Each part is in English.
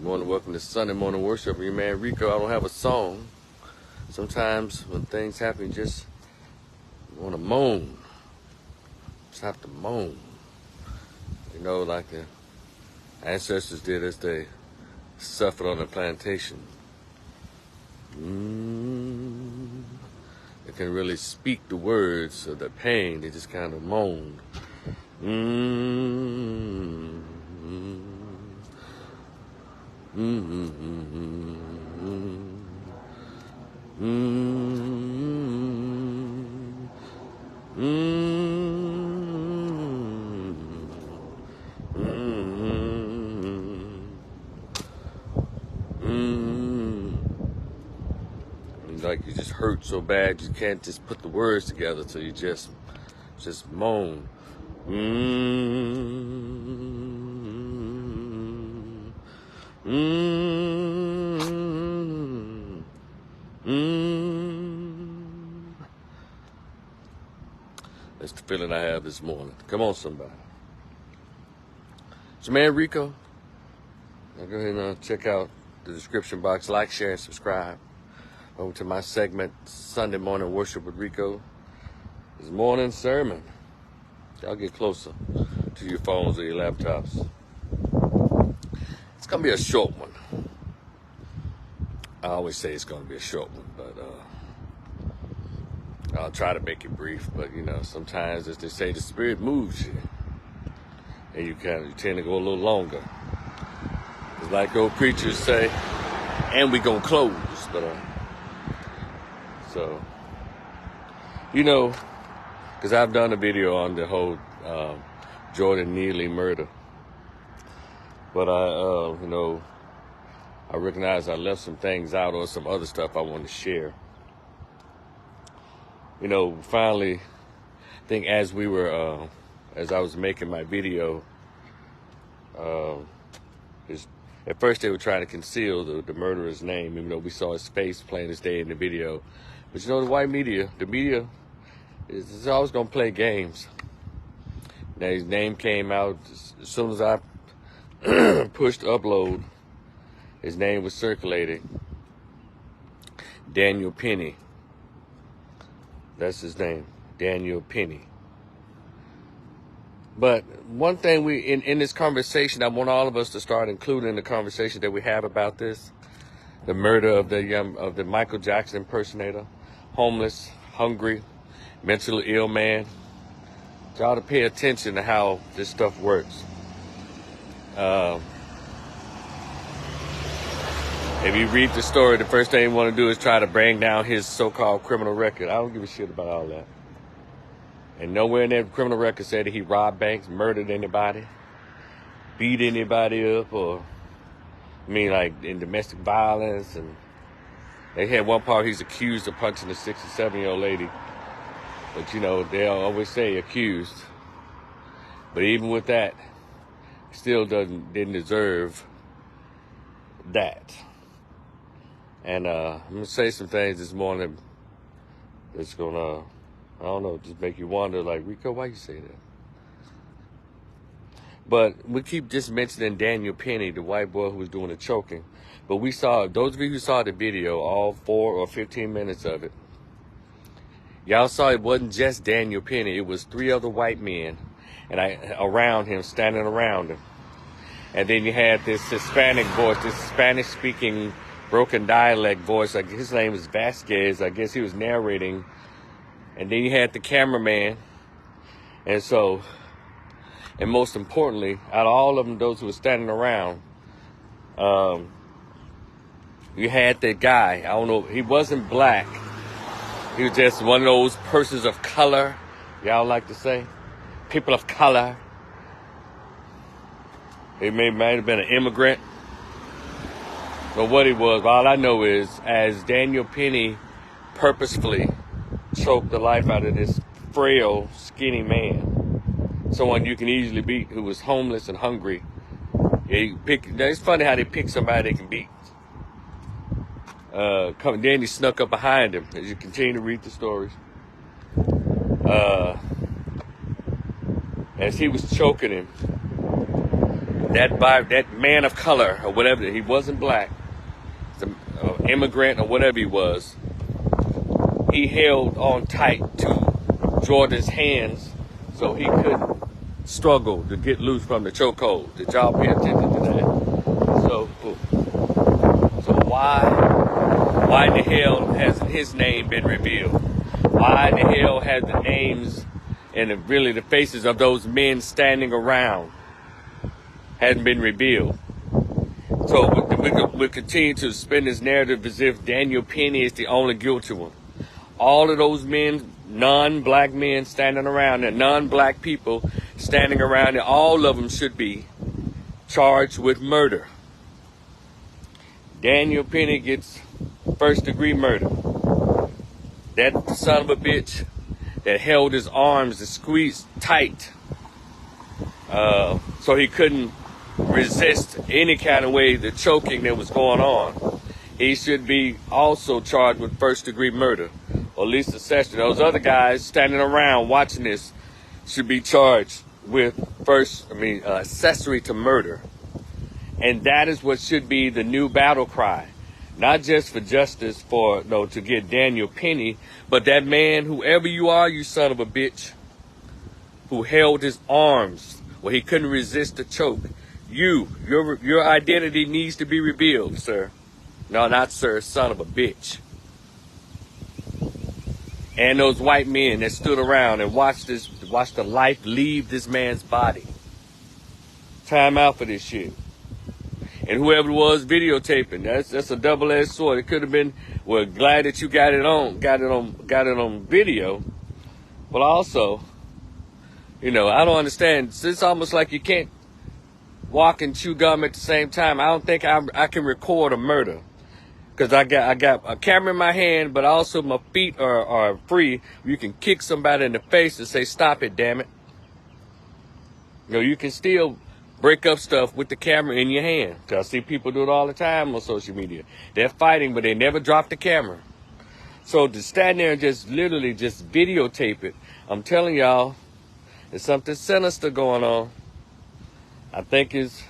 Good morning, welcome to Sunday morning worship. Your man Rico. I don't have a song. Sometimes when things happen, you just want to moan. Just have to moan. You know, like the ancestors did as they suffered on the plantation. They can really speak the words of the pain. They just kind of moan. Like you just hurt so bad you can't just put the words together, so you just moan. That's the feeling I have this morning. Come on, somebody. It's your man Rico. Now go ahead and check out the description box. Like, share, and subscribe. Over to my segment, Sunday Morning Worship with Rico. This morning sermon. Y'all get closer to your phones or your laptops. It's going to be a short one. I always say it's going to be a short one, but I'll try to make it brief. But, you know, sometimes, as they say, the Spirit moves you. And you tend to go a little longer. It's like old preachers say, and we going to close. But, so, you know, because I've done a video on the whole Jordan Neely murder. But I recognize I left some things out or some other stuff I want to share. You know, finally, I think as I was making my video, at first they were trying to conceal the murderer's name, even though we saw his face plain as day in the video. But you know, the media is always going to play games. Now his name came out as soon as I pushed upload. His name was circulating. Daniel Penny. That's his name, Daniel Penny. But one thing in this conversation, I want all of us to start including the conversation that we have about this, the murder of the Michael Jackson impersonator, homeless, hungry, mentally ill man. Y'all to pay attention to how this stuff works. If you read the story, the first thing you want to do is try to bring down his so-called criminal record. I don't give a shit about all that. And nowhere in that criminal record said that he robbed banks, murdered anybody, beat anybody up, or, like in domestic violence. And they had one part he's accused of punching a 67-year-old lady. But, you know, they always say accused. But even with that, still didn't deserve that. And I'm going to say some things this morning that's going to, I don't know, just make you wonder, like, Rico, why you say that? But we keep just mentioning Daniel Penny, the white boy who was doing the choking. But we saw, those of you who saw the video, all 4 or 15 minutes of it, y'all saw it wasn't just Daniel Penny. It was 3 other white men around him, standing around him. And then you had this Hispanic voice, this Spanish-speaking broken dialect voice. Like his name is Vasquez. I guess he was narrating. And then you had the cameraman. And so, and most importantly, out of all of them, those who were standing around, you had that guy. I don't know, he wasn't black. He was just one of those persons of color, y'all like to say. People of color. He might have been an immigrant. But what he was, all I know is, as Daniel Penny purposefully choked the life out of this frail, skinny man, someone you can easily beat, who was homeless and hungry. It's funny how they pick somebody they can beat. Then he snuck up behind him, as you continue to read the stories. As he was choking him, that man of color or whatever, he wasn't black, immigrant or whatever he was, he held on tight to Jordan's hands so he couldn't struggle to get loose from the chokehold. Did y'all pay attention to that? So why in the hell hasn't his name been revealed? Why in the hell has the names and really the faces of those men standing around hadn't been revealed? So we continue to spin this narrative as if Daniel Penny is the only guilty one. All of those men, non-black men standing around there, non-black people standing around there, all of them should be charged with murder. Daniel Penny gets first-degree murder. That son of a bitch that held his arms and squeezed tight so he couldn't resist any kind of way the choking that was going on. He should be also charged with first-degree murder, or at least accessory. Those other guys standing around watching this should be charged with accessory to murder. And that is what should be the new battle cry. Not just for justice to get Daniel Penny, but that man, whoever you are, you son of a bitch, who held his arms where he couldn't resist the choke. Your identity needs to be revealed, sir. No, not sir, son of a bitch. And those white men that stood around and watched the life leave this man's body. Time out for this shit. And whoever it was videotaping, that's a double-edged sword. It could have been, well, glad that you got it on video. But also, I don't understand. It's almost like you can't walk and chew gum at the same time. I don't think I can record a murder. Because I got a camera in my hand, but also my feet are free. You can kick somebody in the face and say, stop it, damn it. You can still break up stuff with the camera in your hand. Because I see people do it all the time on social media. They're fighting, but they never drop the camera. So to stand there and just literally just videotape it, I'm telling y'all, there's something sinister going on. I think is,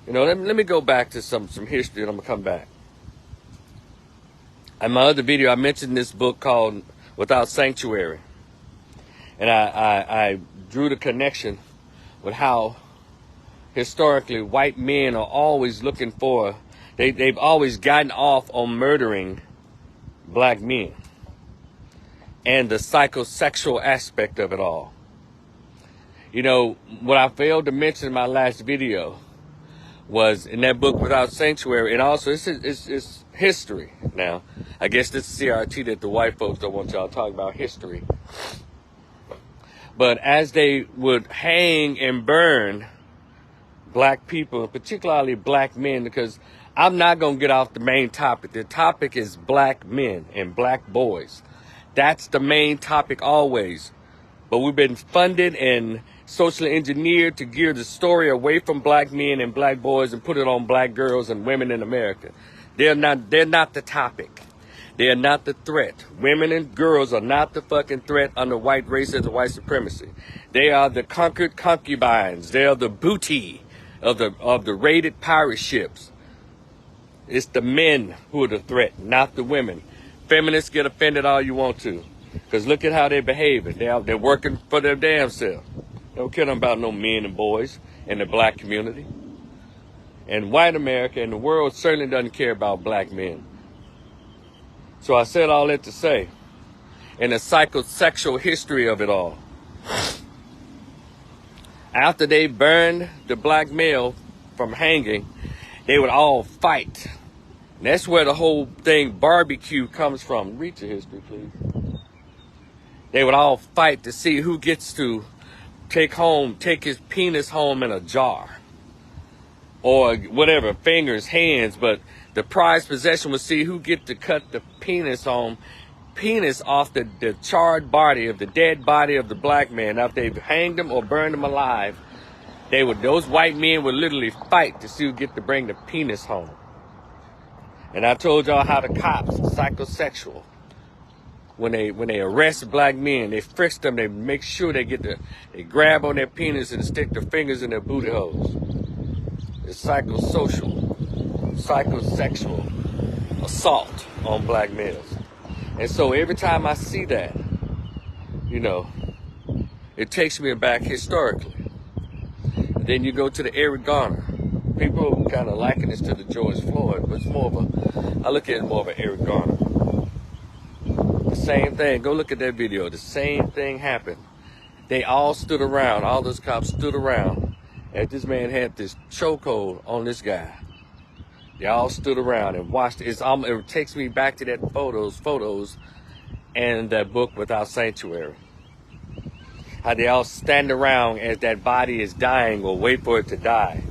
let me go back to some history and I'm going to come back. In my other video, I mentioned this book called Without Sanctuary. And I drew the connection with how historically white men are always looking for, they've always gotten off on murdering black men. And the psychosexual aspect of it all. What I failed to mention in my last video was in that book Without Sanctuary, and also it's history now. I guess this is CRT that the white folks don't want y'all to talk about history. But as they would hang and burn black people, particularly black men, because I'm not going to get off the main topic. The topic is black men and black boys. That's the main topic always. But we've been funded and socially engineered to gear the story away from black men and black boys and put it on black girls and women in America. They're not the topic. They're not the threat. Women and girls are not the fucking threat under white racism, white supremacy. They are the conquered concubines. They are the booty of the raided pirate ships. It's the men who are the threat, not the women. Feminists get offended all you want to. Because look at how they're behaving. They're working for their damn self. They don't care about no men and boys in the black community. And white America and the world certainly doesn't care about black men. So I said all that to say, in the psychosexual history of it all, after they burned the black male from hanging, they would all fight. And that's where the whole thing barbecue comes from. Read your history, please. They would all fight to see who gets to take his penis home in a jar. Or whatever, fingers, hands, but the prized possession would see who get to cut the penis off the charred body of the dead body of the black man. Now, if they've hanged him or burned him alive, those white men would literally fight to see who get to bring the penis home. And I told y'all how the cops, psychosexual, when they arrest black men, they frisk them, they make sure they they grab on their penis and stick their fingers in their booty holes. It's psychosexual assault on black males. And so every time I see that, you know, it takes me back historically. And then you go to the Eric Garner. People kind of liken this to the George Floyd, but it's more of I look at it more of an Eric Garner. The same thing, go look at that video, the same thing happened. They all stood around, all those cops stood around as this man had this chokehold on this guy. They all stood around and watched it. It takes me back to that photos and that book Without Sanctuary. How they all stand around as that body is dying or wait for it to die.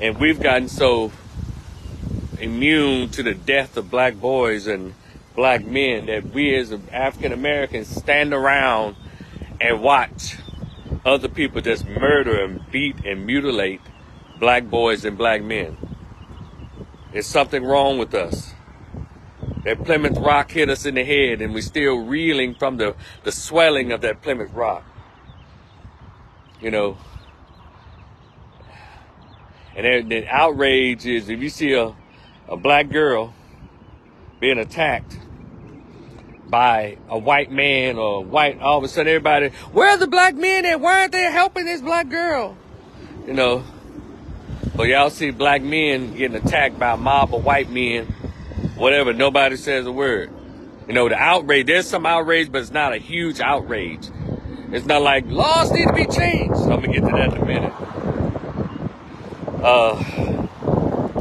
And we've gotten so immune to the death of black boys and black men that we as African Americans stand around and watch other people just murder and beat and mutilate black boys and black men. There's something wrong with us. That Plymouth Rock hit us in the head and we're still reeling from the swelling of that Plymouth Rock. You know. And the outrage is if you see a black girl being attacked by a white man or white, all of a sudden everybody, where are the black men at? Why aren't they helping this black girl? You know, but y'all see black men getting attacked by a mob of white men, whatever, nobody says a word. You know, the outrage, there's some outrage, but it's not a huge outrage. It's not like laws need to be changed. I'm gonna get to that in a minute.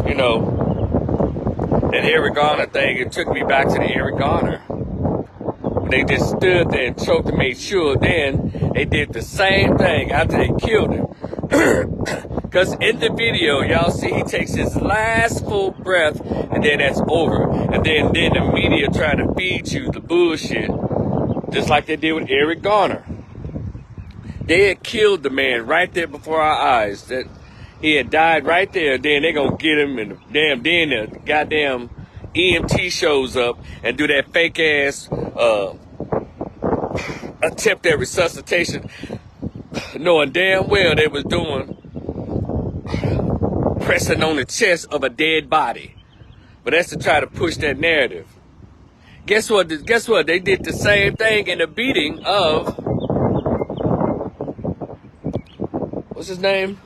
You know, that Eric Garner thing, it took me back to the Eric Garner. They just stood there and choked and made sure. Then they did the same thing after they killed him. Because in the video, y'all see he takes his last full breath and then that's over. And then the media try to feed you the bullshit, just like they did with Eric Garner. They had killed the man right there before our eyes. That he had died right there. Then they gonna get him and then the goddamn EMT shows up and do that fake ass attempt at resuscitation, knowing damn well they was doing pressing on the chest of a dead body. But that's to try to push that narrative. Guess what? They did the same thing in the beating of, what's his name?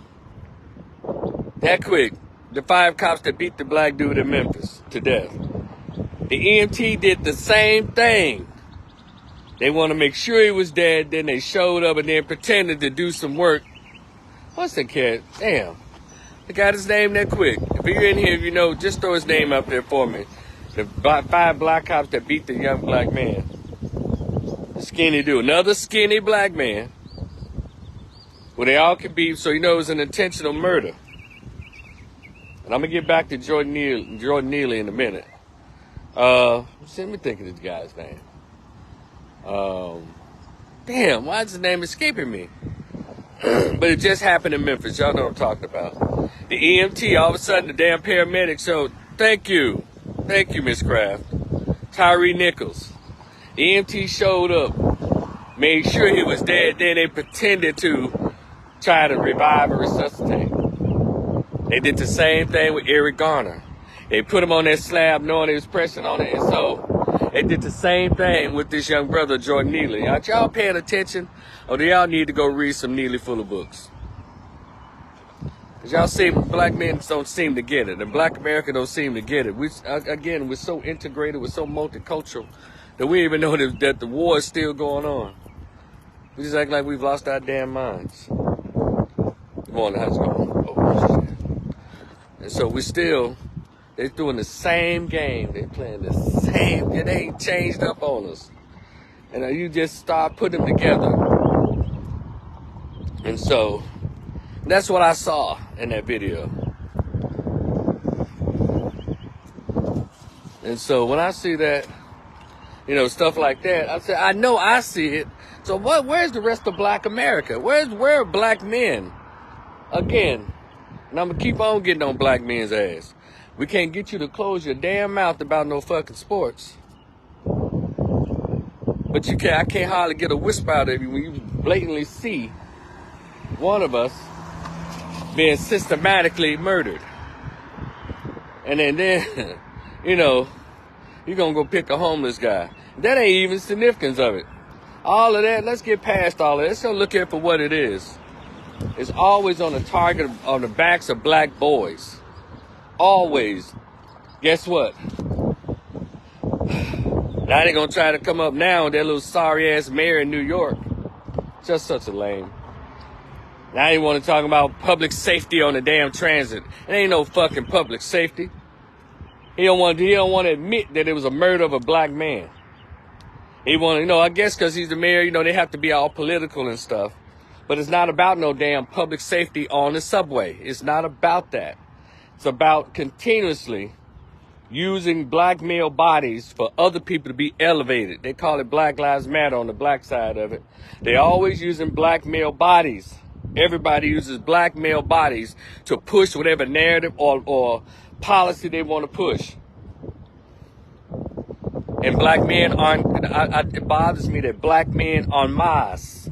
That quick. The 5 cops that beat the black dude in Memphis to death. The EMT did the same thing. They want to make sure he was dead, then they showed up and then pretended to do some work. What's the cat? Damn. I got his name that quick. If you're in here, you know, just throw his name up there for me. The 5 black cops that beat the young black man. The skinny dude. Another skinny black man. Well, they all could be, so you know it was an intentional murder. And I'm going to get back to Jordan Neely in a minute. Let me think of this guy's name. Damn, why is his name escaping me? But it just happened in Memphis. Y'all know what I'm talking about. The EMT, all of a sudden, the damn paramedic showed, thank you, Miss Kraft. Tyree Nichols. The EMT showed up, made sure he was dead, then they pretended to try to revive and resuscitate. They did the same thing with Eric Garner. They put him on that slab knowing they was pressing on it. And so they did the same thing with this young brother, Jordan Neely. Are y'all paying attention? Or do y'all need to go read some Neely Fuller books? Because y'all see, black men don't seem to get it. And black America don't seem to get it. We're so integrated, we're so multicultural that we even know that the war is still going on. We just act like we've lost our damn minds. Good morning, how's it going? Oh, shit. And so they're doing the same game. They're playing the same, they ain't changed up on us. And you just start putting them together. And so, that's what I saw in that video. And so when I see that, you know, stuff like that, I say, I know I see it. So where's the rest of black America? Where are black men? Again, and I'm going to keep on getting on black men's ass. We can't get you to close your damn mouth about no fucking sports. But I can't hardly get a whisper out of you when you blatantly see one of us being systematically murdered. And then you know, you're gonna go pick a homeless guy. That ain't even significance of it. All of that, let's get past all of that. Let's go look at it for what it is. It's always on the target, on the backs of black boys. Always. Guess what? Now they gonna try to come up now with that little sorry ass mayor in New York. Just such a lame. Now you want to talk about public safety on the damn transit. It ain't no fucking public safety. He don't want to admit that it was a murder of a black man. He want, I guess because he's the mayor, they have to be all political and stuff. But it's not about no damn public safety on the subway. It's not about that. It's about continuously using black male bodies for other people to be elevated. They call it Black Lives Matter on the black side of it. They always using black male bodies. Everybody uses black male bodies to push whatever narrative or policy they want to push. And black men aren't, it bothers me that black men en masse,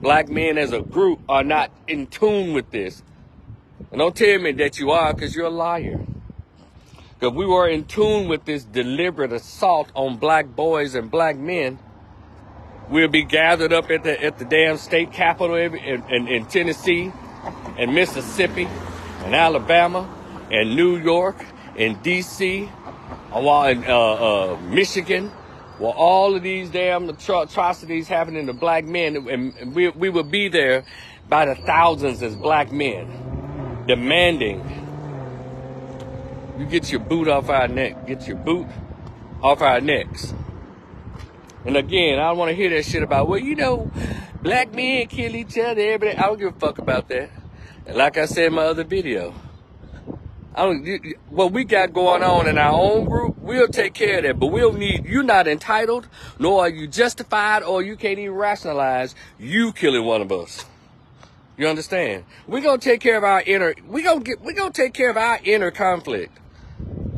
black men as a group are not in tune with this. And don't tell me that you are, because you're a liar. Because we were in tune with this deliberate assault on black boys and black men, we'll be gathered up at the damn state capitol in Tennessee and Mississippi and Alabama and New York and D.C. and Michigan, where all of these damn atrocities happening to black men, and we will be there by the thousands as black men, demanding you get your boot off our neck, get your boot off our necks. And again, I don't want to hear that shit about, black men kill each other every day. I don't give a fuck about that. And like I said in my other video, what we got going on in our own group, we'll take care of that. But you're not entitled, nor are you justified, or you can't even rationalize you killing one of us. You understand? We're gonna take care of our take care of our inner conflict.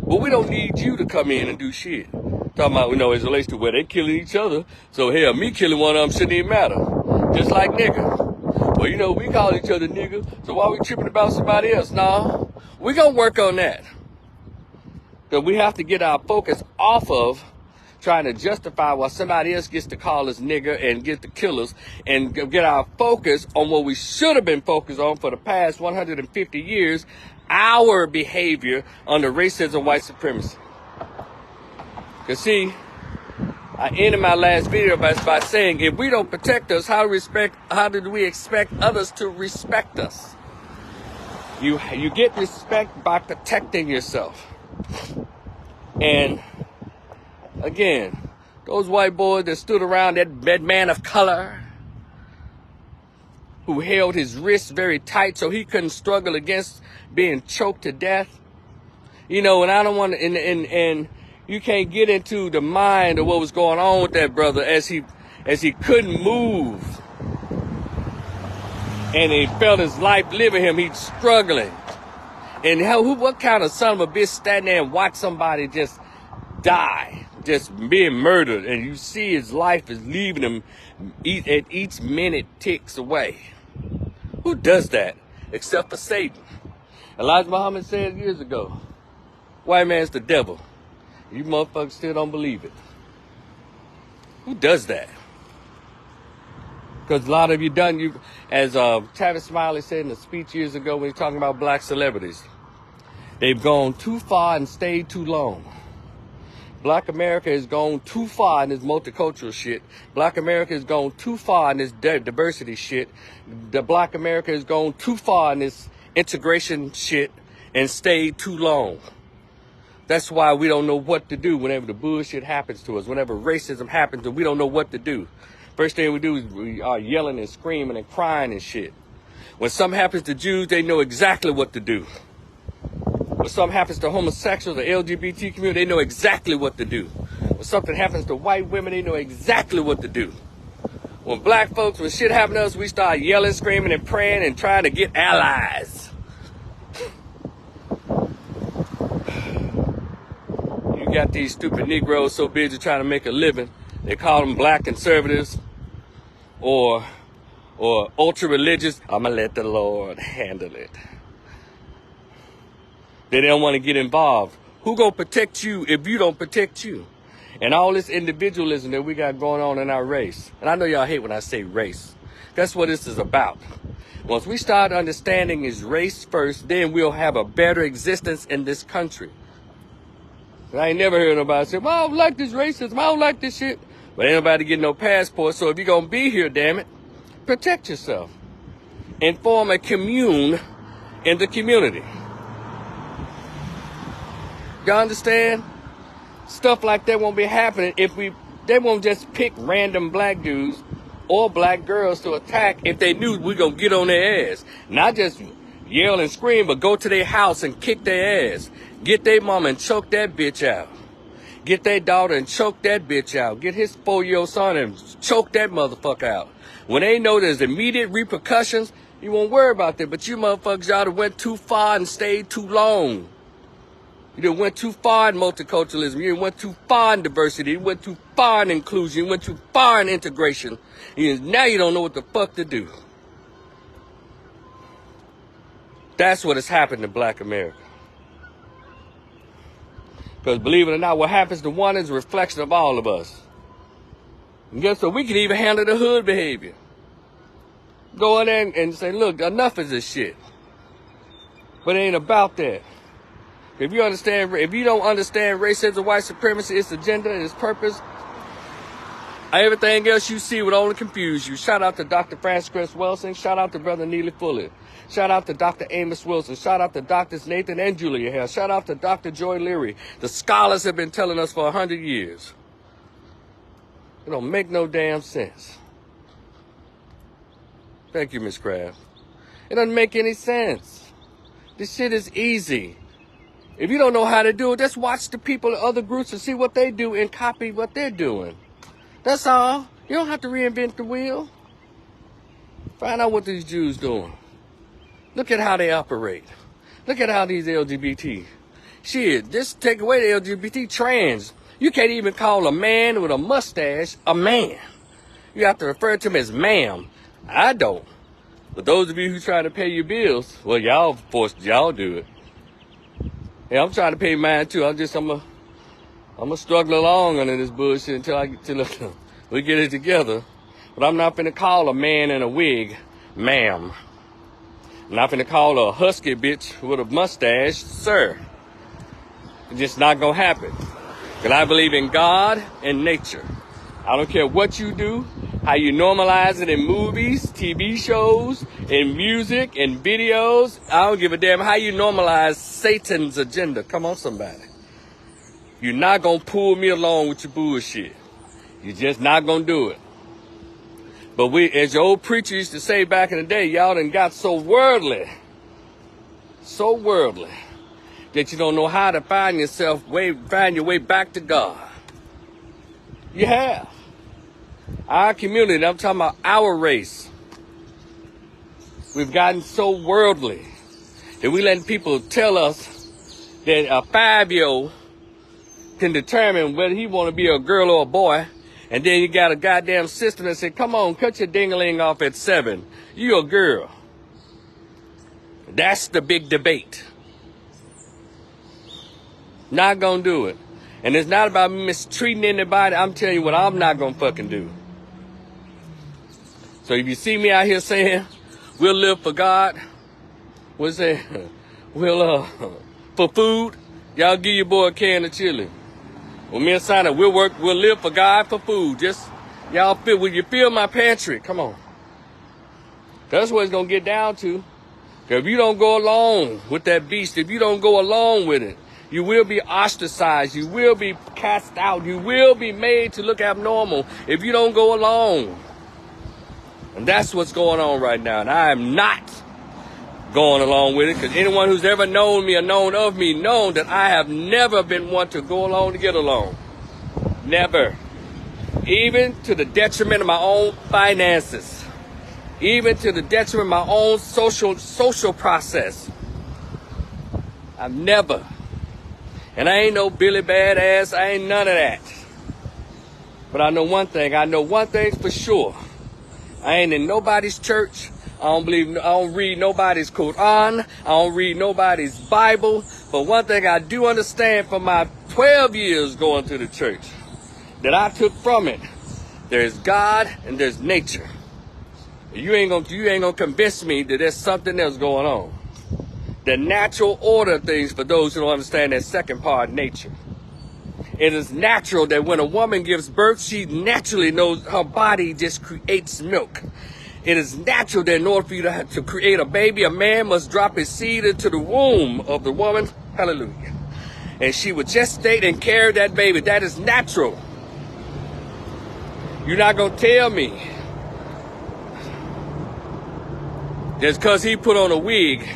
But we don't need you to come in and do shit. Talking about, as it relates to where they killing each other. So hell, me killing one of them shouldn't even matter. Just like nigga. Well, we call each other nigga, so why we tripping about somebody else? Nah, we gonna work on that. Because we have to get our focus off of trying to justify why somebody else gets to call us nigger and get to kill us, and get our focus on what we should have been focused on for the past 150 years, our behavior under racism, white supremacy. Because see, I ended my last video by saying, if we don't protect us, how do we expect others to respect us? You get respect by protecting yourself. And again, those white boys that stood around that man of color, who held his wrists very tight so he couldn't struggle against being choked to death. And I don't want to, and you can't get into the mind of what was going on with that brother as he couldn't move. And he felt his life leaving him. He's struggling. And what kind of son of a bitch standing there and watch somebody just die, just being murdered, and you see his life is leaving him at each minute ticks away? Who does that except for Satan? Elijah Muhammad said years ago, white man's the devil. You motherfuckers still don't believe it. Who does that? Because a lot of you as Travis Smiley said in a speech years ago when he was talking about black celebrities, they've gone too far and stayed too long. Black America has gone too far in this multicultural shit. Black America has gone too far in this diversity shit. The Black America has gone too far in this integration shit and stayed too long. That's why we don't know what to do whenever the bullshit happens to us, whenever racism happens and we don't know what to do. First thing we do is we are yelling and screaming and crying and shit. When something happens to Jews, they know exactly what to do. When something happens to homosexuals or LGBT community, they know exactly what to do. When something happens to white women, they know exactly what to do. When black folks, when shit happens to us, we start yelling, screaming, and praying and trying to get allies. You got these stupid Negroes so busy trying to make a living, They call them black conservatives or ultra religious. I'm gonna let the Lord handle it. They don't want to get involved. Who gonna protect you if you don't protect you? And all this individualism that we got going on in our race. And I know y'all hate when I say race. That's what this is about. Once we start understanding is race first, then we'll have a better existence in this country. I ain't never heard nobody say, well, I don't like this racism, I don't like this shit. But ain't nobody getting no passport, so if you're gonna be here, damn it, protect yourself. And form a commune in the community. Y'all understand? Stuff like that won't be happening if they won't just pick random black dudes or black girls to attack if they knew we gonna get on their ass. Not just yell and scream, but go to their house and kick their ass. Get their mama and choke that bitch out. Get their daughter and choke that bitch out. Get his 4-year-old son and choke that motherfucker out. When they know there's immediate repercussions, you won't worry about that. But you motherfuckers, y'all done went too far and stayed too long. You done went too far in multiculturalism. You done went too far in diversity. You went too far in inclusion. You went too far in integration. Now you don't know what the fuck to do. That's what has happened to black America. Because believe it or not, what happens to one is a reflection of all of us. And guess what? We can even handle the hood behavior. Go in there and say, look, enough of this shit. But it ain't about that. If you don't understand racism, white supremacy, its agenda, its purpose, everything else you see would only confuse you. Shout out to Dr. Francis Chris Wilson. Shout out to Brother Neely Fuller. Shout out to Dr. Amos Wilson. Shout out to Drs. Nathan and Julia Hale. Shout out to Dr. Joy Leary. The scholars have been telling us for 100 years. It don't make no damn sense. Thank you, Miss Craft. It doesn't make any sense. This shit is easy. If you don't know how to do it, just watch the people in other groups and see what they do and copy what they're doing. That's all. You don't have to reinvent the wheel. Find out what these Jews doing. Look at how they operate. Look at how these LGBT. Shit, just take away the LGBT trans. You can't even call a man with a mustache a man. You have to refer to him as ma'am. I don't. But those of you who try to pay your bills, well, y'all do it. Yeah, I'm trying to pay mine too. I'm gonna struggle along under this bullshit until we get it together. But I'm not finna call a man in a wig, ma'am. I'm not finna call a husky bitch with a mustache, sir. It's just not gonna happen. Because I believe in God and nature. I don't care what you do, how you normalize it in movies, TV shows, in music, in videos. I don't give a damn how you normalize Satan's agenda. Come on, somebody. You're not gonna pull me along with your bullshit. You're just not gonna do it. But as your old preacher used to say back in the day, y'all done got so worldly, that you don't know how to find your way back to God. You have. Our community, I'm talking about our race. We've gotten so worldly that we letting people tell us that a 5-year-old can determine whether he want to be a girl or a boy. And then you got a goddamn system that said, come on, cut your ding-a-ling off at 7. You a girl. That's the big debate. Not gonna do it. And it's not about mistreating anybody. I'm telling you what I'm not gonna fucking do. So if you see me out here saying, we'll live for God, what's that? For food, y'all give your boy a can of chili. When me and Santa, we'll live for God for food. Just, will you fill my pantry? Come on. That's what it's going to get down to. Because if you don't go along with that beast, if you don't go along with it, you will be ostracized. You will be cast out. You will be made to look abnormal if you don't go along. And that's what's going on right now. And I am not going along with it, because anyone who's ever known me or known of me known that I have never been one to go along to get along. Never. Even to the detriment of my own finances. Even to the detriment of my own social process. I've never. And I ain't no Billy Badass. I ain't none of that. But I know one thing. I know one thing's for sure. I ain't in nobody's church. I don't read nobody's Quran. I don't read nobody's Bible. But one thing I do understand from my 12 years going to the church, that I took from it, there's God and there's nature. You ain't gonna convince me that there's something else going on. The natural order of things, for those who don't understand that second part, nature. It is natural that when a woman gives birth, she naturally knows her body just creates milk. It is natural that in order for you to create a baby, a man must drop his seed into the womb of the woman. Hallelujah. And she would gestate and carry that baby. That is natural. You're not going to tell me just because he put on a wig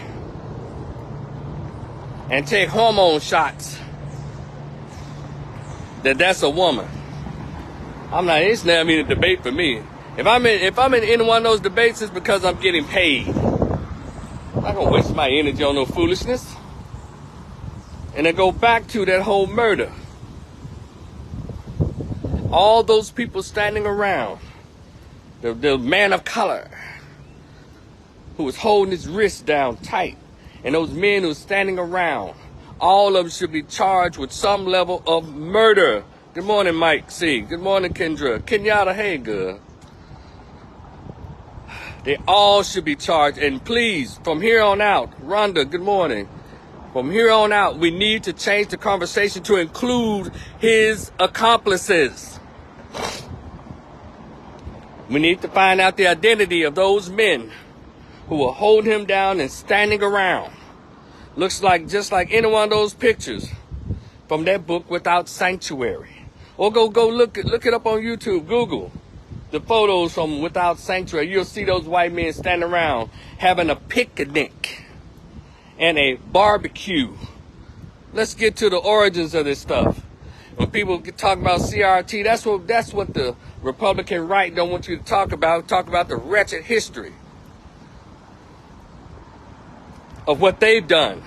and take hormone shots that's a woman. It's not even a debate for me. If I'm in any one of those debates, it's because I'm getting paid. I'm not gonna waste my energy on no foolishness. And then go back to that whole murder. All those people standing around, the man of color who was holding his wrist down tight, and those men who were standing around, all of them should be charged with some level of murder. Good morning, Mike C. Good morning, Kendra. Kenyatta, hey, good. They all should be charged. And please, from here on out, Rhonda, good morning. From here on out, we need to change the conversation to include his accomplices. We need to find out the identity of those men who will hold him down and standing around. Looks like just like any one of those pictures from that book, Without Sanctuary. Or go look it up on YouTube, Google the photos from Without Sanctuary. You'll see those white men standing around having a picnic and a barbecue. Let's get to the origins of this stuff. When people talk about CRT, that's what the Republican right don't want you to talk about. Talk about the wretched history of what they've done.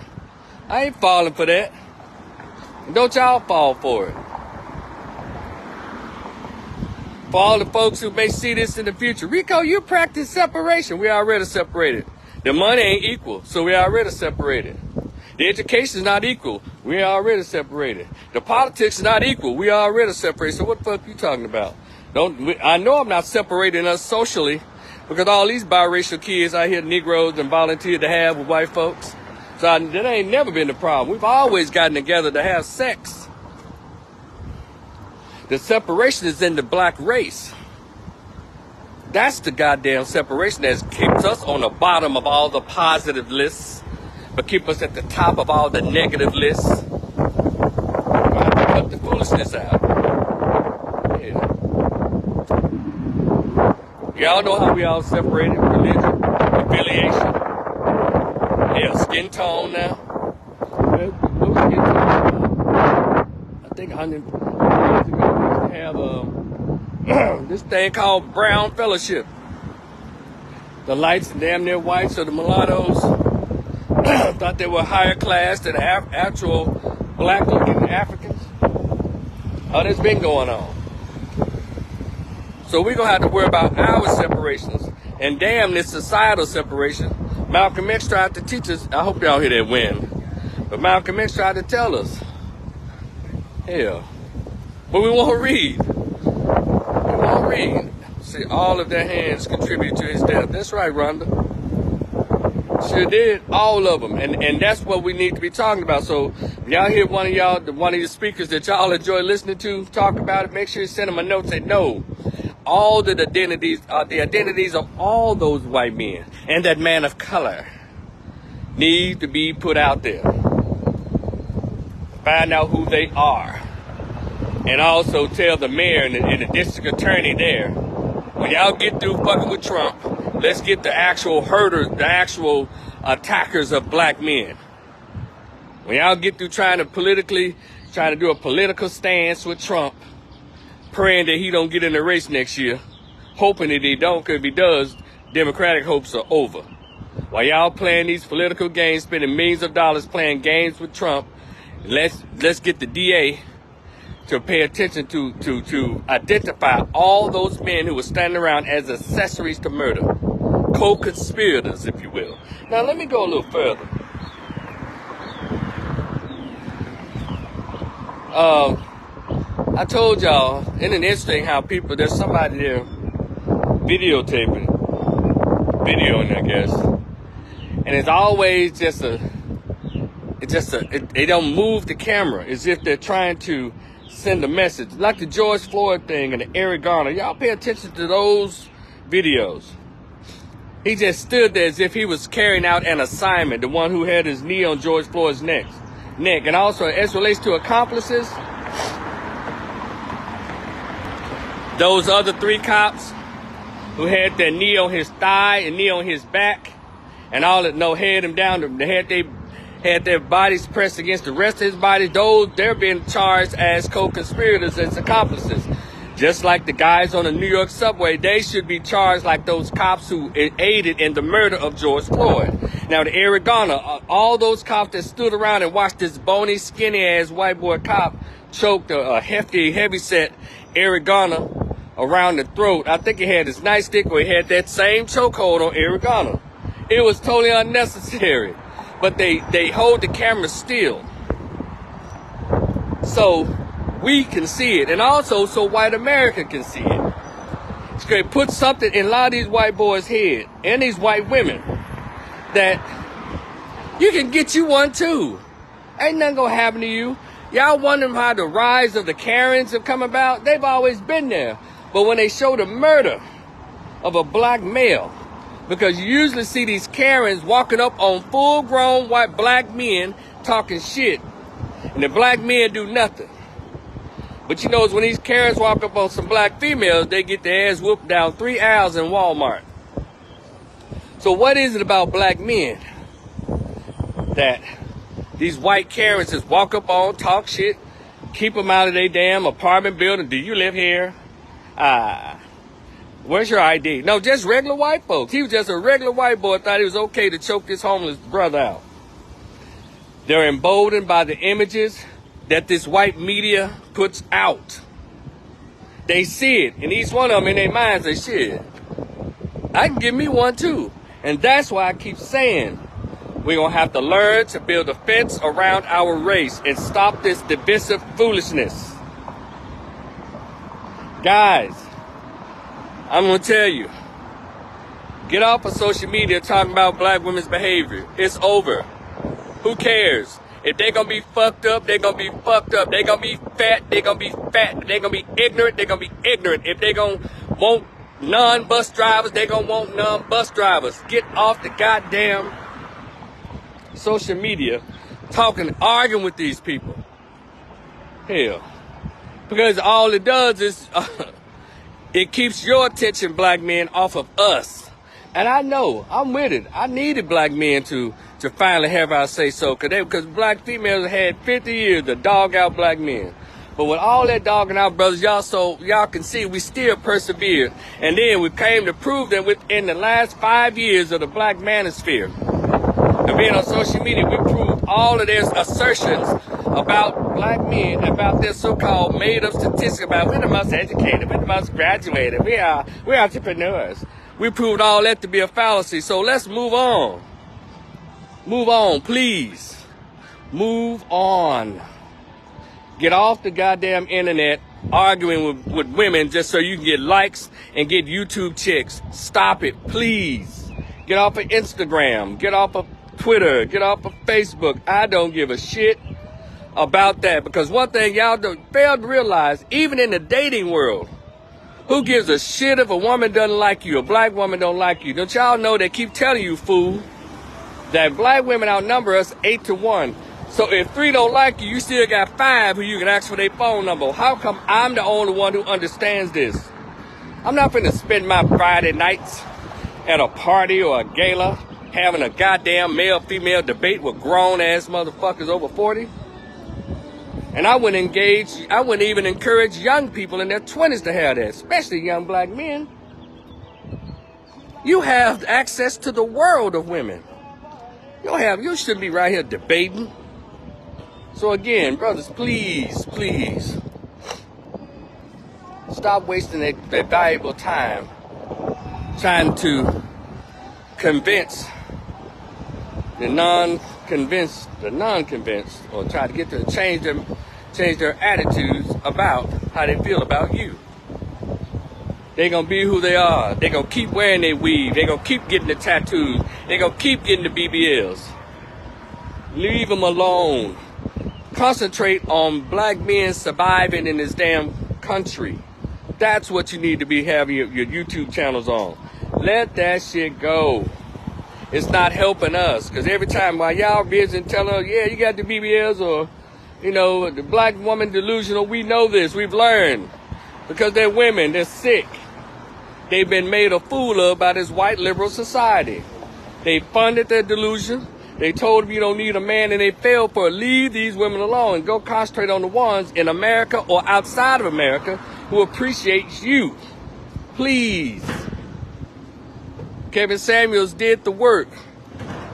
I ain't falling for that. Don't y'all fall for it. For all the folks who may see this in the future, Rico, you practice separation. We already separated. The money ain't equal, so we already separated. The education is not equal. We already separated. The politics is not equal. We already separated. So what the fuck you talking about? I know I'm not separating us socially, because all these biracial kids out here, Negroes, and volunteered to have with white folks. So that ain't never been the problem. We've always gotten together to have sex. The separation is in the black race. That's the goddamn separation that keeps us on the bottom of all the positive lists, but keep us at the top of all the negative lists. We have to cut the foolishness out. Yeah. Y'all know how we all separated: religion, affiliation, skin tone now. What was skin tone? I think 100 years ago we used to have this thing called Brown Fellowship. The lights damn near white, so the mulattoes thought they were higher class than actual black-looking Africans. Oh, that's been going on. So we're going to have to worry about our separations and damn this societal separation. Malcolm X tried to teach us. I hope y'all hear that win. But Malcolm X tried to tell us. Hell. But we won't read. We won't read. See, all of their hands contribute to his death. That's right, Rhonda. Sure did. All of them. And that's what we need to be talking about. So if y'all hear one of your speakers that y'all enjoy listening to talk about it, make sure you send them a note. Say, no. All the identities of all those white men and that man of color need to be put out there. Find out who they are. And also tell the mayor and the district attorney there, when y'all get through fucking with Trump, let's get the actual herders, the actual attackers of black men. When y'all get through trying to do a political stance with Trump, praying that he don't get in the race next year, hoping that he don't, because if he does, Democratic hopes are over. While y'all playing these political games, spending millions of dollars playing games with Trump, let's get the DA to pay attention to identify all those men who were standing around as accessories to murder, co-conspirators, if you will. Now let me go a little further. I told y'all, isn't it interesting how there's somebody there videoing, I guess, and it's always they don't move the camera as if they're trying to send a message, like the George Floyd thing and the Eric Garner. Y'all pay attention to those videos. He just stood there as if he was carrying out an assignment, the one who had his knee on George Floyd's neck. And also, as relates to accomplices, those other 3 cops who had their knee on his thigh and knee on his back, and had him down. They had their bodies pressed against the rest of his body. They're being charged as co-conspirators, as accomplices. Just like the guys on the New York subway, they should be charged like those cops who aided in the murder of George Floyd. Now, the Eric Garner, all those cops that stood around and watched this bony, skinny-ass white boy cop choked a hefty, heavy-set Eric Garner around the throat. I think he had his nightstick, or he had that same chokehold on Eric Garner. It was totally unnecessary. But they hold the camera still, so we can see it, and also so white America can see it. It's great. Put something in a lot of these white boys' head and these white women that you can get you one too. Ain't nothing gonna happen to you. Y'all wondering how the rise of the Karens have come about? They've always been there. But when they show the murder of a black male, because you usually see these Karens walking up on full-grown white black men talking shit, and the black men do nothing. But you know, when these Karens walk up on some black females, they get their ass whooped down 3 aisles in Walmart. So what is it about black men that these white Karens just walk up on, talk shit, keep them out of their damn apartment building? Do you live here? Where's your ID? No, just regular white folks. He was just a regular white boy, thought it was okay to choke this homeless brother out. They're emboldened by the images that this white media puts out. They see it, and each one of them in their minds say, shit, I can give me one too. And that's why I keep saying we're going to have to learn to build a fence around our race and stop this divisive foolishness. Guys, I'm going to tell you, get off of social media talking about black women's behavior. It's over. Who cares? If they're going to be fucked up, they're going to be fucked up. They're going to be fat, they're going to be fat. They're going to be ignorant, they're going to be ignorant. If they're going to want non-bus drivers, they're going to want non-bus drivers. Get off the goddamn social media talking, arguing with these people. Hell. Because all it does is... it keeps your attention, black men, off of us. And I know, I'm with it. I needed black men to finally have our say-so. Because black females had 50 years to dog out black men. But with all that dogging out, brothers, y'all can see we still persevered. And then we came to prove that within the last 5 years of the black manosphere, and being on social media, we proved all of their assertions about black men, about their so-called made-up statistics about we're the most educated, we're the most graduated, we're entrepreneurs. We proved all that to be a fallacy. So let's move on. Move on, please. Move on. Get off the goddamn internet arguing with women just so you can get likes and get YouTube chicks. Stop it, please. Get off of Instagram. Get off of Twitter. Get off of Facebook. I don't give a shit about that, because one thing y'all fail to realize, even in the dating world, who gives a shit if a woman doesn't like you, a black woman don't like you? Don't y'all know they keep telling you, fool, that black women outnumber us 8-1. So if 3 don't like you, you still got 5 who you can ask for their phone number. How come I'm the only one who understands this? I'm not finna spend my Friday nights at a party or a gala having a goddamn male-female debate with grown-ass motherfuckers over 40. And I wouldn't even encourage young people in their 20s to have that, especially young black men. You have access to the world of women. You shouldn't be right here debating. So again, brothers, please, please, Stop wasting their valuable time trying to convince the non-convinced, or try to get them to change their attitudes about how they feel about you. They're going to be who they are. They're going to keep wearing their weave. They're going to keep getting the tattoos. They're going to keep getting the BBLs. Leave them alone. Concentrate on black men surviving in this damn country. That's what you need to be having your YouTube channels on. Let that shit go. It's not helping us. Because every time while y'all visiting telling us, yeah, you got the BBLs or, you know, the black woman delusional, we know this. We've learned. Because they're women. They're sick. They've been made a fool of by this white liberal society. They funded their delusion. They told them you don't need a man, and they failed for it. Leave these women alone and go concentrate on the ones in America or outside of America who appreciate you. Please. Kevin Samuels did the work.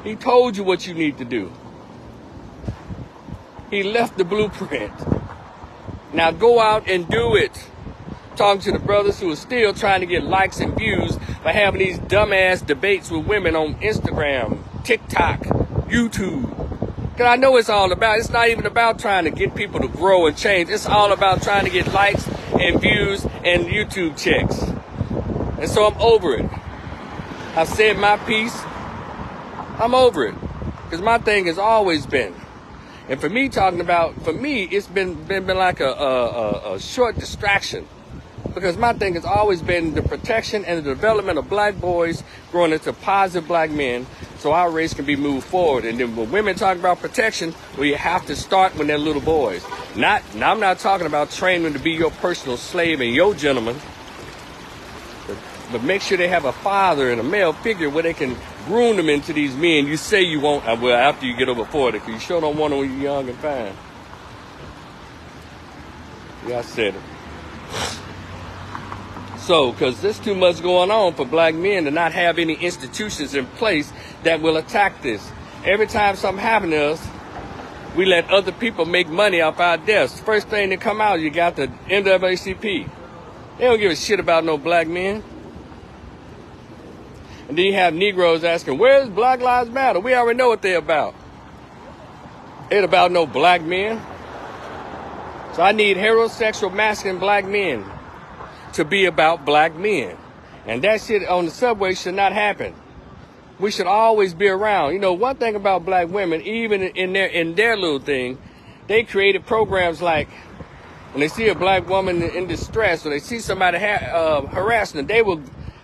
He told you what you need to do. He left the blueprint. Now go out and do it. Talking to the brothers who are still trying to get likes and views by having these dumbass debates with women on Instagram, TikTok, YouTube. Because I know it's not even about trying to get people to grow and change. It's all about trying to get likes and views and YouTube checks. And so I'm over it. I've said my piece. I'm over it. Because my thing has always been, and for me, it's been like a short distraction. Because my thing has always been the protection and the development of black boys growing into positive black men so our race can be moved forward. And then when women talk about protection, well, you have to start when they're little boys. Now, I'm not talking about training them to be your personal slave and your gentleman. But make sure they have a father and a male figure where they can groom them into these men you say you won't, well, after you get over 40, because you sure don't want them when you're young and fine. Yeah, I said it. So, because there's too much going on for black men to not have any institutions in place that will attack this. Every time something happens to us, we let other people make money off our deaths. First thing that come out, you got the NAACP. They don't give a shit about no black men. And then you have Negroes asking, where's Black Lives Matter? We already know what they're about. Ain't about no black men. So I need heterosexual masculine black men to be about black men. And that shit on the subway should not happen. We should always be around. You know, one thing about black women, even in their little thing, they created programs like when they see a black woman in distress or they see somebody harassing them, they will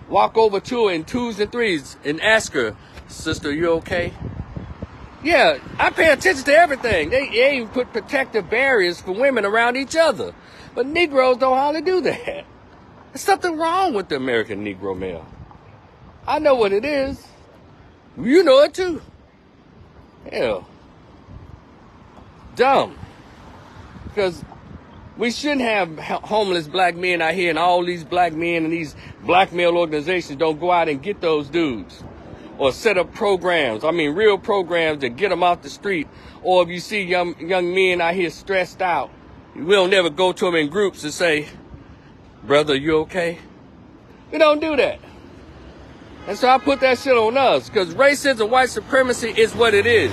walk over to her in 2s and 3s and ask her, sister, you okay? Yeah, I pay attention to everything. They even put protective barriers for women around each other. But Negroes don't hardly do that. There's something wrong with the American Negro male. I know what it is. You know it too. Hell. Dumb. Because we shouldn't have homeless black men out here, and all these black men and these black male organizations don't go out and get those dudes. Or set up programs. I mean, real programs that get them off the street. Or if you see young men out here stressed out, we'll never go to them in groups and say, brother, you okay? We don't do that. And so I put that shit on us, because racism, white supremacy is what it is.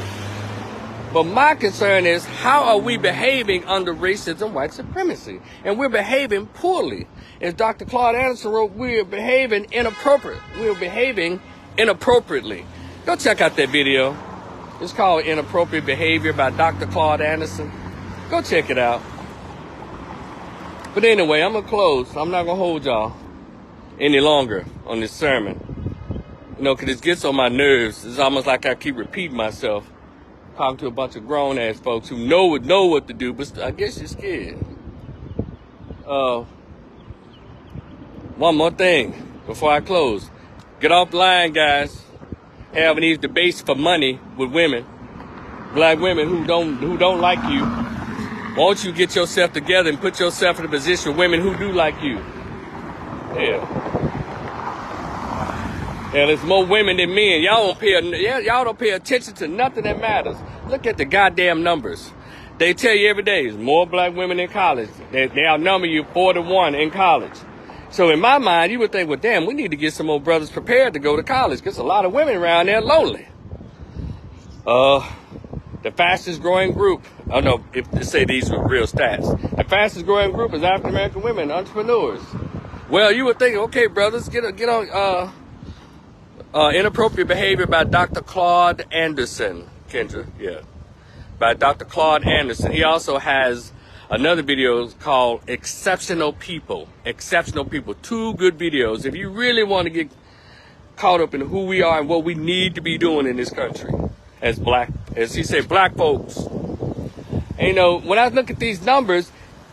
But my concern is, how are we behaving under racism, white supremacy? And we're behaving poorly. As Dr. Claude Anderson wrote, we're behaving inappropriate. We're behaving inappropriately. Go check out that video. It's called Inappropriate Behavior by Dr. Claude Anderson. Go check it out. But anyway, I'm going to close. I'm not going to hold y'all any longer on this sermon. You know, because it gets on my nerves. It's almost like I keep repeating myself. Talking to a bunch of grown-ass folks who know what to do, but I guess you're scared. One more thing before I close. Get off the line, guys. Having these debates for money with women. Black women who don't like you. Won't you get yourself together and put yourself in a position with women who do like you? Yeah. Yeah, there's more women than men. Y'all don't pay attention to nothing that matters. Look at the goddamn numbers. They tell you every day there's more black women in college. They outnumber you 4-1 in college. So in my mind, you would think, well, damn, we need to get some more brothers prepared to go to college because a lot of women around there lonely. The fastest growing group, I don't know if to say these were real stats. The fastest growing group is African American women, entrepreneurs. Well, you would think, okay, brothers, get on Inappropriate Behavior by Dr. Claude Anderson, Kendra, yeah. By Dr. Claude Anderson. He also has another video called Exceptional People. Exceptional People. 2 good videos. If you really want to get caught up in who we are and what we need to be doing in this country as he said, black folks. And, you know, when I look at these numbers,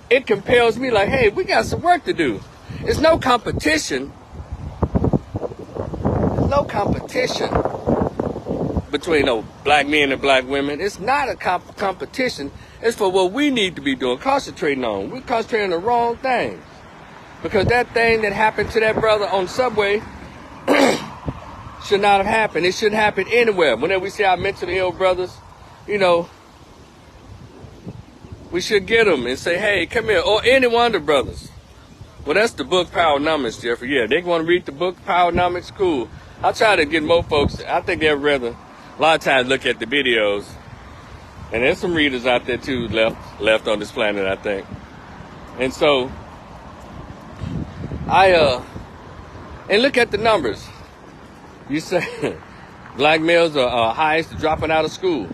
it compels me like, hey, we got some work to do. It's no competition. There's no competition between black men and black women. It's not a competition. It's for what we need to be doing, concentrating on. We're concentrating on the wrong things. Because that thing that happened to that brother on Subway should not have happened. It shouldn't happen anywhere. Whenever we see our mentally ill brothers, you know, we should get them and say, hey, come here. Or any one of the brothers. Well, that's the book, Powernomics, Jeffrey. Yeah, they want to read the book, Powernomics, cool. I try to get more folks. I think they'd rather, a lot of times, look at the videos. And there's some readers out there, too, left on this planet, I think. And so, and look at the numbers. You say black males are highest dropping out of school.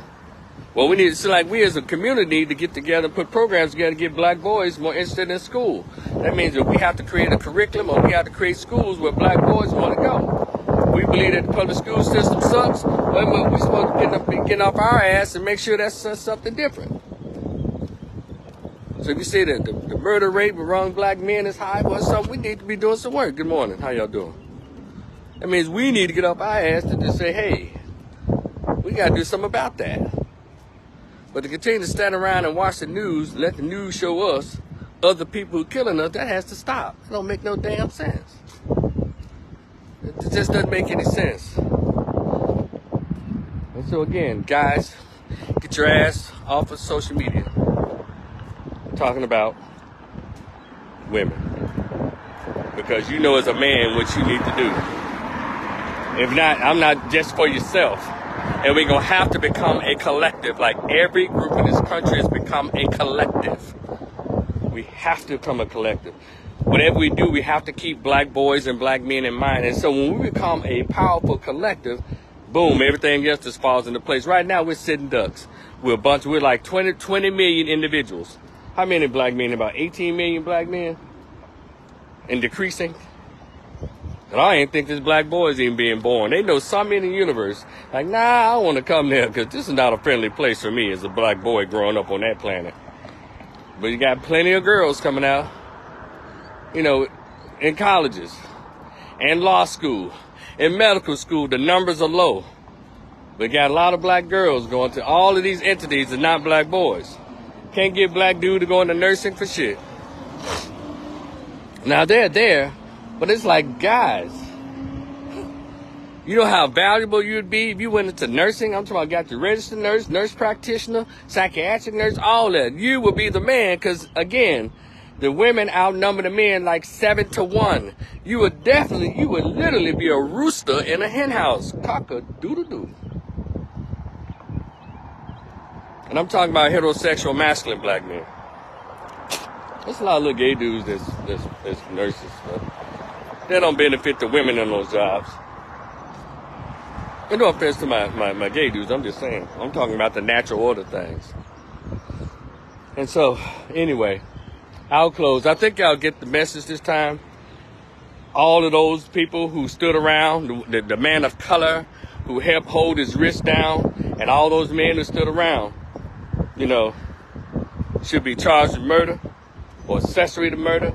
Well, we need to, like we as a community need to get together and put programs together to get black boys more interested in school. That means that we have to create a curriculum or we have to create schools where black boys want to go. We believe that the public school system sucks, but we're supposed to be getting off our ass and make sure that's something different. So if you say that the murder rate with wrong black men is high, well, something we need to be doing some work. Good morning. How y'all doing? That means we need to get off our ass to just say, hey, we got to do something about that. But to continue to stand around and watch the news, let the news show us other people who are killing us, that has to stop. It don't make no damn sense. It just doesn't make any sense. And so again, guys, get your ass off of social media. I'm talking about women. Because you know as a man what you need to do. If not, I'm not just for yourself. And we're going to have to become a collective. Like every group in this country has become a collective. We have to become a collective. Whatever we do, we have to keep black boys and black men in mind. And so when we become a powerful collective, boom, everything else just falls into place. Right now, we're sitting ducks. We're like 20 million individuals. How many black men? About 18 million black men? And decreasing? And I ain't think this black boys even being born. They know some in the universe. Like, nah, I don't want to come there because this is not a friendly place for me as a black boy growing up on that planet. But you got plenty of girls coming out, you know, in colleges and law school. In medical school, the numbers are low. But got a lot of black girls going to all of these entities and not black boys. Can't get black dude to go into nursing for shit. Now they're there, but it's like, guys, you know how valuable you'd be if you went into nursing? I'm talking about got your registered nurse, nurse practitioner, psychiatric nurse, all that. You would be the man because, again, the women outnumber the men like 7-1. You would literally be a rooster in a hen house. Cock-a-doodle-doo. And I'm talking about heterosexual masculine black men. There's a lot of little gay dudes that's nurses. But they don't benefit the women in those jobs. And no offense to my gay dudes, I'm just saying. I'm talking about the natural order things. And so, anyway, I'll close. I think y'all get the message this time. All of those people who stood around, the man of color who helped hold his wrist down, and all those men who stood around, you know, should be charged with murder or accessory to murder.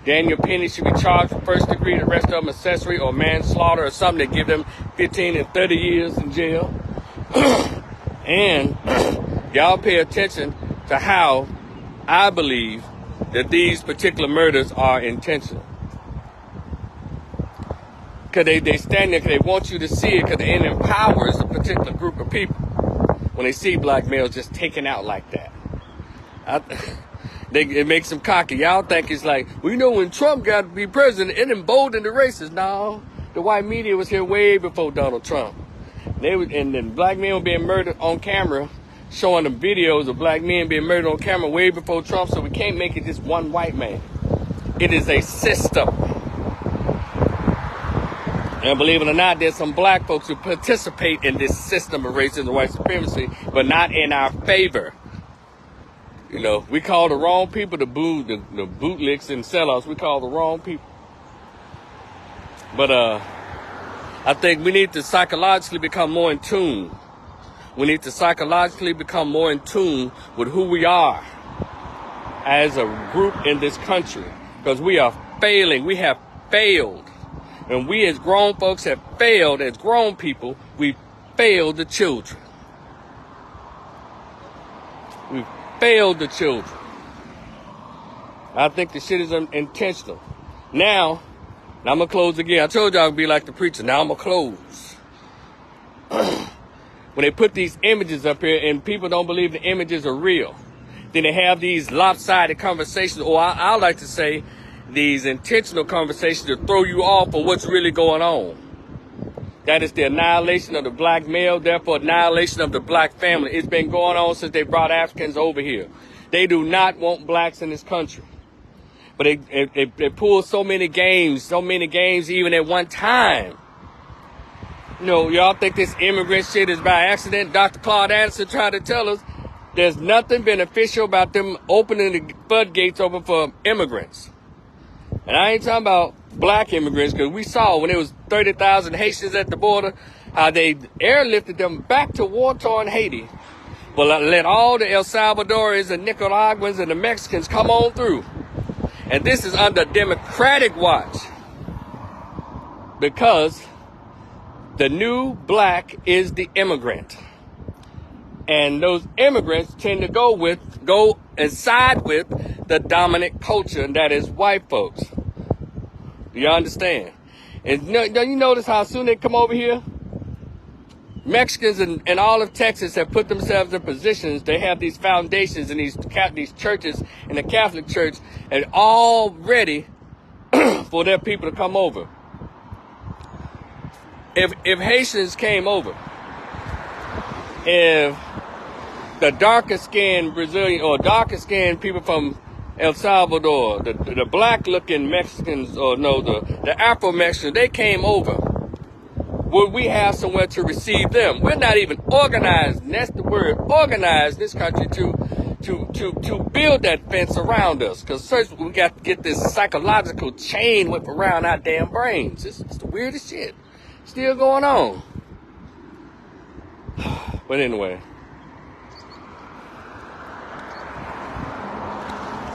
Daniel Penny should be charged with first degree, the rest of them accessory or manslaughter or something that give them 15 and 30 years in jail. And y'all pay attention to how I believe that these particular murders are intentional. Because they stand there because they want you to see it because it empowers a particular group of people when they see black males just taken out like that. It makes them cocky. Y'all think it's like, well, you know, when Trump got to be president, it emboldened the racists. No, the white media was here way before Donald Trump. And then black men were being murdered on camera, showing them videos of black men being murdered on camera way before Trump. So we can't make it just one white man. It is a system. And believe it or not, there's some black folks who participate in this system of racism and white supremacy, but not in our favor. You know, we call the wrong people the bootlicks and sellouts. We call the wrong people. But I think we need to psychologically become more in tune. We need to psychologically become more in tune with who we are as a group in this country. Because we are failing. We have failed. And we as grown folks have failed as grown people. We failed the children. We failed the children. I think the shit is intentional. Now I'm going to close again. I told y'all I'd be like the preacher. Now I'm going to close. When they put these images up here and people don't believe the images are real, then they have these lopsided conversations, or I like to say these intentional conversations to throw you off of what's really going on. That is the annihilation of the black male, therefore annihilation of the black family. It's been going on since they brought Africans over here. They do not want blacks in this country. But they pull so many games even at one time. You know, y'all think this immigrant shit is by accident? Dr. Claude Anderson tried to tell us there's nothing beneficial about them opening the floodgates open for immigrants. And I ain't talking about black immigrants, because we saw when it was 30,000 Haitians at the border, how they airlifted them back to war-torn Haiti. But let all the El Salvadorians and Nicaraguans and the Mexicans come on through. And this is under Democratic watch. Because the new black is the immigrant. And those immigrants tend to go and side with the dominant culture, and that is white folks. Do you understand? And you notice how soon they come over here? Mexicans and all of Texas have put themselves in positions. They have these foundations and these churches in the Catholic Church, and all ready for their people to come over. If Haitians came over, if the darker skinned Brazilian or darker skinned people from El Salvador, the black looking Mexicans, or no, the Afro Mexicans, they came over, would we have somewhere to receive them? We're not even organized, and that's the word, organized in this country to build that fence around us. Because first we got to get this psychological chain whipped around our damn brains. It's the weirdest shit. Still going on. But anyway,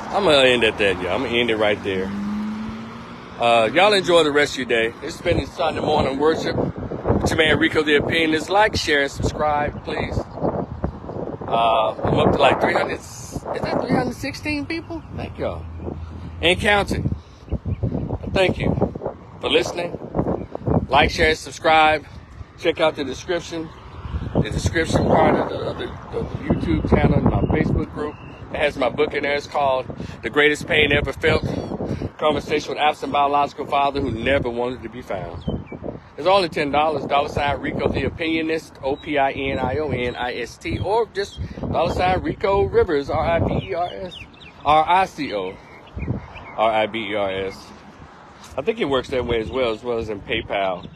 I'm going to end at that, y'all. I'm going to end it right there. Y'all enjoy the rest of your day. It's been Sunday morning worship. It's your man Rico the Opinionist. Like, share, and subscribe, please. I'm up to like 300. Is that 316 people? Thank y'all. And counting. Thank you for listening. Like, share, and subscribe. Check out the description part of the YouTube channel, my Facebook group. It has my book in there. It's called The Greatest Pain Ever Felt. Conversation with absent biological father who never wanted to be found. It's only $10. $ Rico the Opinionist, OPINIONIST, or just $ Rico Rivers, RIBERS, RICO, RIBERS. I think it works that way as well as in PayPal.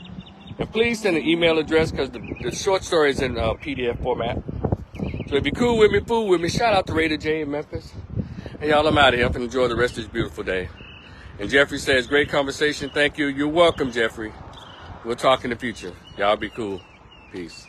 And please send an email address, because the short story is in PDF format. So if you're cool with me, fool with me, shout out to Raider J in Memphis. And y'all, I'm out of here. Enjoy the rest of this beautiful day. And Jeffrey says, great conversation. Thank you. You're welcome, Jeffrey. We'll talk in the future. Y'all be cool. Peace.